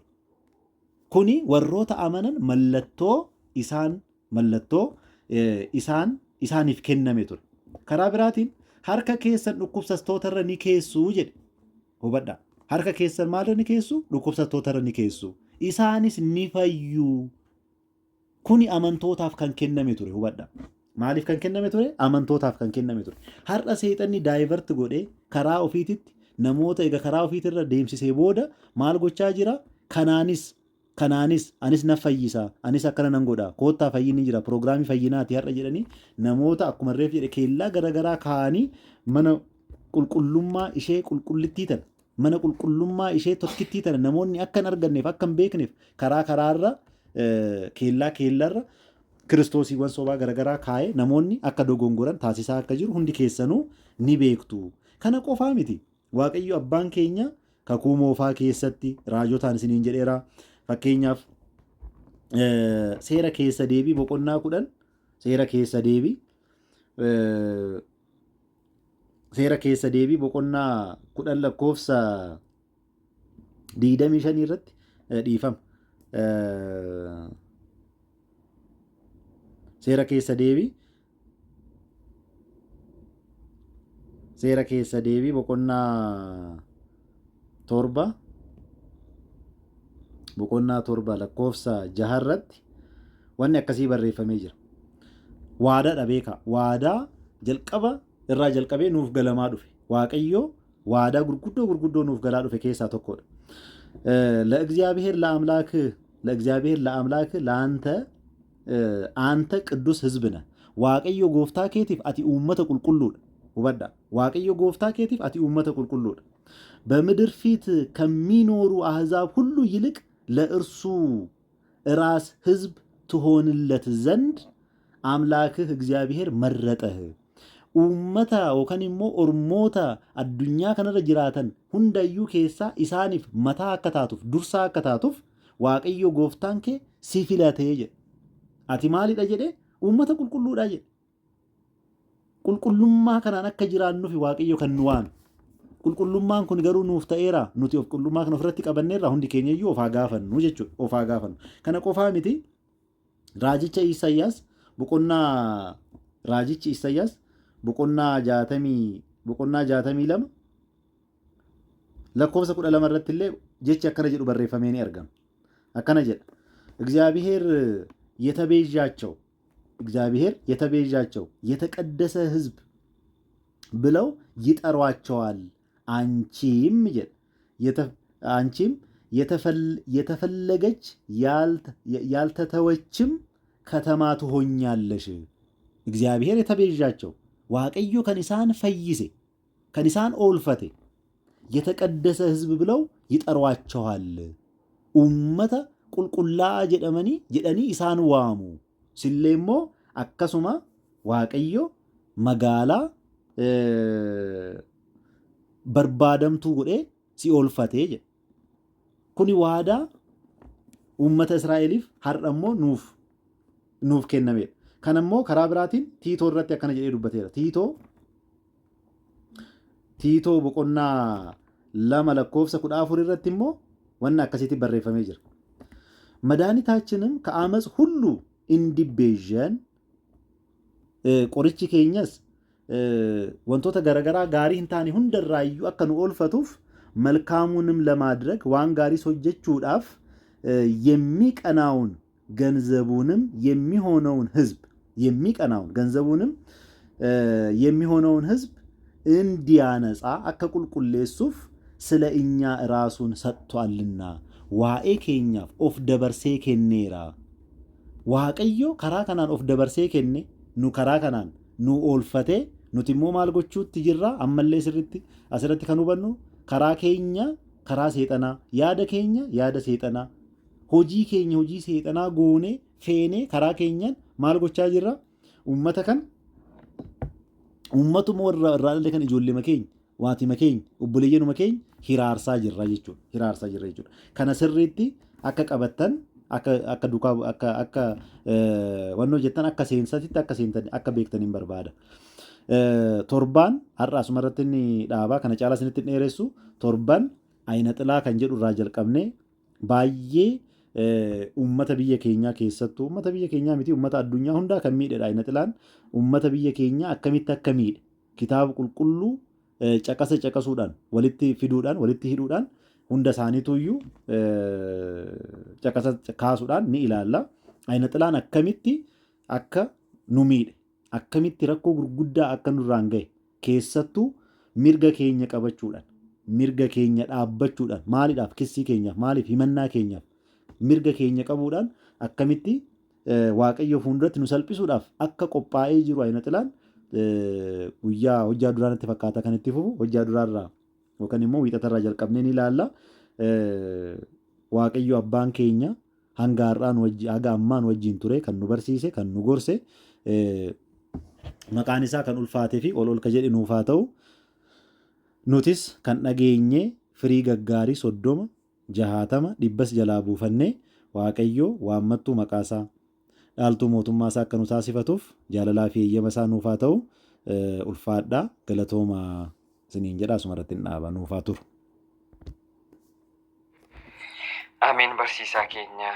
Kuni warroota amanan mallattoo isaaniif kenname ture. Karaa biraatiin harka keessan dhukkubsattootarra ni keessuu jedhe. Hubadhaa. Harka keessan maalirra ni keessu? Dhukkubsattootarra ni keessu. Isaanis ni fayyuu. Kuni amantootaaf kan kenname ture. Hubadhaa. Maaliif kan kenname ture? Amantootaaf kan kenname ture. Har'a seexanni daayivert godhee karaa ofiititti namoota egaa karaa ofiitirra deemsisee booda maal gochaa jira? kanaanis anis na fayyisa anis akkana nan godha koottaa fayyinni jira piroogiraamii fayyinaati har'a jedhanii namoota akkuma reef jedhe keellaa garaagaraa kaa'anii mana qulqullummaa ishee qulqullittii tana mana qulqullummaa ishee tokkittii tana namoonni akka hin arganneef akka hin beekneef karaarra keellaarra kiristoosiiwwan sobaa garaagaraa kaa'ee namoonni akka dogongoran taasisaa akka jiru hundi keessanuu ni beektu. Kana qofaa miti waaqayyo abbaan keenya kakuu moofaa keessatti raajotaan isiniin jedheera. Fakkeenyaaf seera keessa deebii boqonnaa 10 seera keessa deebii boqonnaa 10 lakkoofsa 25 irratti dhiifama. Seera keessa deebii boqonnaa 7 lakkoofsa 6 irratti wanni akkasii barreeffamee jira. Waadaadha beekaa. Waadaa jalqaba irraa jalqabee nuuf galamaa dhufe. Waaqayyoo waadaa gurguddoo nuuf galaa dhufe keessaa tokkodha. ለእግዚአብሔር ለአምላክ ለአንተ ቅዱስ ሕዝብ ነህ። ዋቀዮ ጎፍታ ኬቲፍ አቲ ኡመተ ቁልቁሉድ ውበዳ ዋቀዮ ጎፍታ ኬቲፍ አቲ ኡመተ ቁልቁሉድ በምድር ፊት ከሚኖሩ አሕዛብ ሁሉ ይልቅ ለእርሱ ራስ ሕዝብ ትሆንለት ዘንድ አምላክህ እግዚአብሔር መረጠህ። ኡመታ ወከኒሞ ኦርሞታ አዱኛ ከነረ ጅራተን ሁንደዩ ኬሳ ኢሳኒፍ መታ አከታቱፍ ዱርሳ አከታቱፍ ዋቀዮ ጎፍታን ኬ ሲፊለቴ ጀ አቲ ማሊዳ ጀዴ ኡመተ ቁልቁሉዳ ጀ ቁልቁሉማ ከናን አከ ጅራኑፍ ዋቀዮ ከንዋን ቁልቁሉማን ኩን ገሩ ኑፍ ተኤራ ኑቲ ኦፍ ቁልቁሉማ ከነ ፍረቲ ቀበኔራ ሁንዲ ኬኘዩ ኦፋ ጋፈኑ ጀቹ ኦፋ ጋፈኑ ከነ ቆፋ ሚቲ ራጂቸ ኢሳያስ boqonnaa 62 lakkoofsa 12 irratti illee jechi akkana jedhu barreeffamee ni argama. Akkana jedha እግዚአብሔር የተቤዣቸው የተቀደሰ ሕዝብ ብለው ይጠሯቸዋል። አንቺም የተፈለገች ያልተተወችም ከተማ ትሆኛለሽ። እግዚአብሔር የተቤዣቸው ዋቀዮ ከኒሳን ፈይሴ ከኒሳን ኦልፈቴ የተቀደሰ ሕዝብ ብለው ይጠሯቸዋል። ኡመተ ቁልቁላ ጀደኒ ኢሳን ዋሙ ሲሌሞ አከሱማ ዋቀዮ መጋላ በርባደምቱ ጎዴ ሲኦልፈቴ ጀ ኩኒ ዋዳ ኡመተ እስራኤሊፍ ሀርደሞ ኑፍ ከነሜ ከነሞ ከራ ብራቲን ቲቶ ረቲ አከነ ጀዴ ዱበቴራ ቲቶ ቦቆና ለመለኮፍሰ ኩዳፉር ረቲሞ ወና አከሲቲ በረፈሜ ጅር መድኃኒታችንም ከአመፅ ሁሉ እንዲቤዠን ቆርቺ ኬኛስ ወንቶተ ገረገራ ጋሪ እንታኒ ሁንደራዩ አከኑ ኦልፈቱፍ መልካሙንም ለማድረግ ዋን ጋሪ ሶጀቹዳፍ የሚቀናውን ገንዘቡንም የሚሆነውን ህዝብ እንዲያነጻ አከቁልቁሌሱፍ ስለ እኛ ራሱን ሰጥቷልና ዋኤ ኬኛፍ ኦፍ ደበርሴ ኬኔራ ዋቀዮ ከራ ከናን ኦፍ ደበርሴ ኬኔ ኑ ከራ ከናን ኑ ኦልፈቴ ኑቲሞ ማልጎቹት ጅራ አመሌ ስርቲ አስረቲ ከኑበኑ ከራ ኬኛ ከራ ሴጠና ያደ ኬኛ ያደ ሴጠና ሆጂ ኬኛ ሆጂ ሴጠና ጎኔ ፌኔ ከራ ኬኛን ማልጎቻ ጅራ ኡመቱ ሞራለ ከን ኢጆሌ መኬኝ ዋቲ መኬኝ ኡቡለየኑ መኬኝ ሂራርሳ ጅራ ጀቹ ከነ ስሪቲ አከ ቀበተን አከ ዱካ አከ ወኖ ጀተን አከ ሴንሰቲት አከ ሴንተን አከ ቤክተን በርባዳ ቶርባን አራሱ መረትኒ ዳባ ከነ ጫላ ስንት ኔሬሱ ቶርባን አይነጥላ ከንጀዱ ራጀል ቀብኔ ባዬ ኡመተ ብየ ኬኛ ኬሰቱ ኡመተ ብየ ኬኛ ሚቲ ኡመተ አዱኛ ሁንዳ ከሚደ አይነጥላን ኡመተ ብየ ኬኛ አከሚት አከሚድ ኪታብ ቁልቁሉ ጨቀሱዳን ወልቲ ፊዱዳን ወልቲ ሂዱዳን ሁንደ ሳኒቱዩ ጨቀሰ ካሱዳን ኒ ኢላላ አይነጥላን አከሚቲ አከ ኑሚድ አከሚቲ ረኮ ጉርጉዳ አከ ኑራንገ ኬሰቱ ሚርገ ኬኛ ቀበቹዳን mirga keenya dhaabbachuudhaan maaliidhaaf kissii keenyaaf maaliif himannaa keenyaaf mirga keenya qabuudhaan akkamitti waaqayyo fuulduratti nu salphisuudhaaf akka qophaa'ee jiru ayinaxilaan guyyaa hojjaa duraatti fakkaata kan itti fufu hojjaa duraarraa yookaan immoo wiixatarraa jalqabnee ni ilaalla. Waaqayyo abbaan keenya hanga har'aan haga ammaan wajjin ture kan nu barsiise kan nu gorse maqaan isaa kan ulfaatee fi ol ka jedhe nuuf haa ta'u. Nutis kan dhageenye firii gaggaarii 30 60 100 jalaa buufannee waaqayyo waammattuu maqaasaa dhaaltuu mootummaa isaa akka nu taasifatuuf jaalalaa fi eeyyama isaa nuuf haa ta'u. Ulfaadhaa galatooma isiniin jedhaa asumarratti hin dhaaba nuuf haa turu. Ameen barsiisaa keenya.